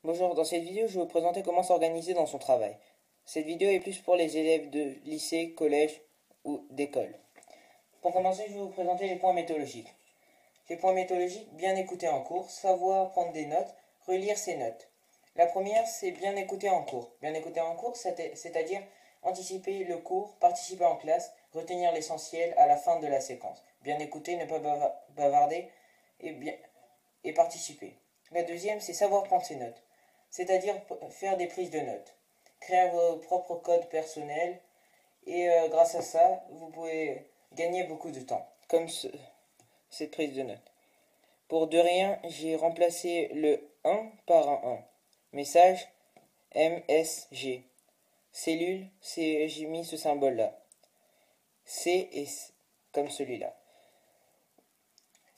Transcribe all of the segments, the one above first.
Bonjour, dans cette vidéo, je vais vous présenter comment s'organiser dans son travail. Cette vidéo est plus pour les élèves de lycée, collège ou d'école. Pour commencer, je vais vous présenter les points méthodologiques. Les points méthodologiques, bien écouter en cours, savoir prendre des notes, relire ses notes. La première, c'est bien écouter en cours. Bien écouter en cours, c'est-à-dire anticiper le cours, participer en classe, retenir l'essentiel à la fin de la séquence. Bien écouter, ne pas bavarder et participer. La deuxième, c'est savoir prendre ses notes, c'est-à-dire faire des prises de notes. Créer vos propres codes personnels et grâce à ça, vous pouvez gagner beaucoup de temps, comme cette prise de notes. Pour de rien, j'ai remplacé le 1 par un 1. Message MSG. Cellule, j'ai mis ce symbole-là. C et C, comme celui-là.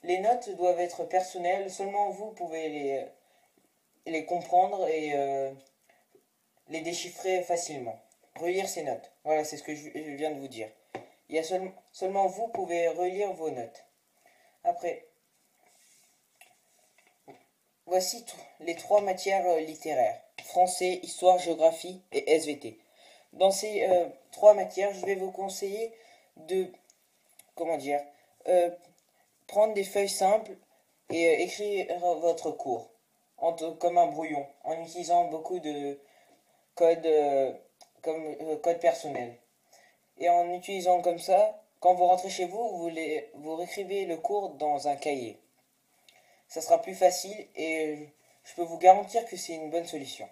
Les notes doivent être personnelles, seulement vous pouvez les comprendre et les déchiffrer facilement. Relire ces notes. Voilà, c'est ce que je viens de vous dire. Il y a seulement vous pouvez relire vos notes. Après, voici les trois matières littéraires. Français, histoire, géographie et SVT. Dans ces trois matières, je vais vous conseiller de, comment dire, euh, prendre des feuilles simples et écrire votre cours comme un brouillon, en utilisant beaucoup de codes comme code personnel. Et en utilisant comme ça, quand vous rentrez chez vous, vous réécrivez le cours dans un cahier. Ça sera plus facile et je peux vous garantir que c'est une bonne solution.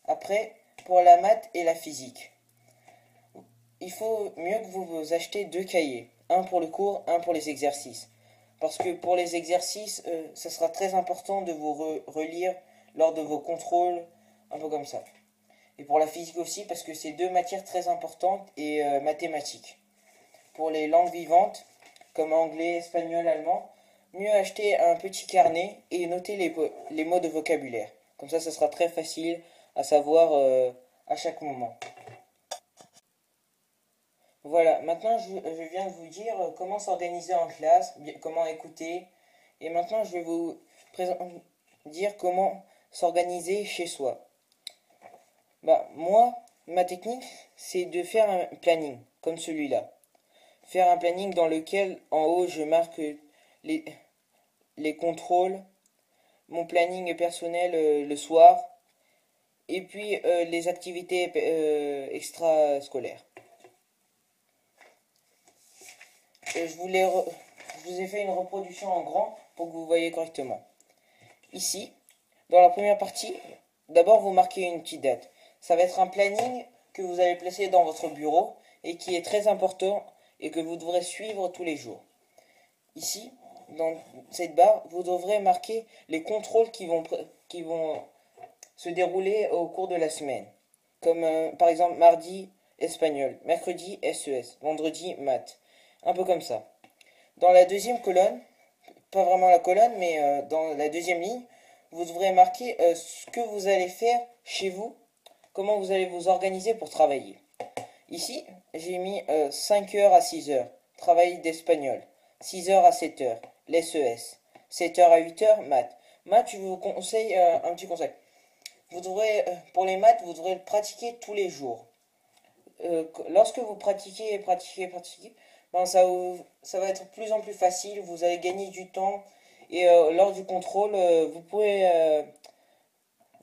Après, pour la maths et la physique, il faut mieux que vous achetez deux cahiers. Un pour le cours, un pour les exercices. Parce que pour les exercices, ça sera très important de vous relire lors de vos contrôles, un peu comme ça. Et pour la physique aussi, parce que c'est deux matières très importantes et mathématiques. Pour les langues vivantes, comme anglais, espagnol, allemand, mieux acheter un petit carnet et noter les mots de vocabulaire. Comme ça sera très facile à savoir à chaque moment. Voilà, maintenant je viens de vous dire comment s'organiser en classe, comment écouter. Et maintenant je vais vous dire comment s'organiser chez soi. Bah, moi, ma technique, c'est de faire un planning, comme celui-là. Faire un planning dans lequel, en haut, je marque les, les contrôles, mon planning personnel le soir, et puis les activités extrascolaires. Je vous ai fait une reproduction en grand pour que vous voyez correctement. Ici, dans la première partie, d'abord vous marquez une petite date. Ça va être un planning que vous allez placer dans votre bureau et qui est très important et que vous devrez suivre tous les jours. Ici, dans cette barre, vous devrez marquer les contrôles qui vont se dérouler au cours de la semaine. Comme par exemple mardi, espagnol, mercredi, SES, vendredi, maths. Un peu comme ça. Dans la deuxième colonne, pas vraiment la colonne, mais dans la deuxième ligne, vous devrez marquer ce que vous allez faire chez vous, comment vous allez vous organiser pour travailler. Ici, j'ai mis 5 heures à 6 heures, travail d'espagnol, 6 heures à 7 heures, l'SES, 7 heures à 8 heures, maths. Maths, je vous conseille un petit conseil. Pour les maths, vous devrez le pratiquer tous les jours. Lorsque vous pratiquez, ben ça va être de plus en plus facile, vous allez gagner du temps et lors du contrôle, vous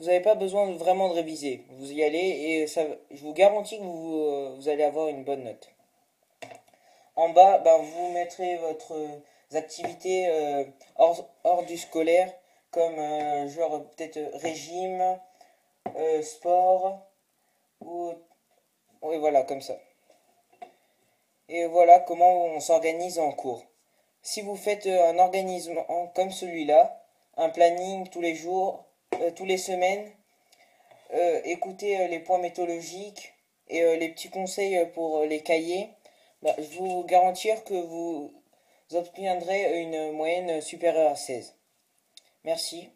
n'avez pas besoin vraiment de réviser. Vous y allez et je vous garantis que vous allez avoir une bonne note. En bas, ben, vous mettrez votre activités hors du scolaire, comme genre peut-être régime, sport, ou oui, voilà, comme ça. Et voilà comment on s'organise en cours. Si vous faites un organisme comme celui-là, un planning tous les jours, tous les semaines, écoutez les points méthodologiques et les petits conseils pour les cahiers, bah, je vous garantir que vous obtiendrez une moyenne supérieure à 16. Merci.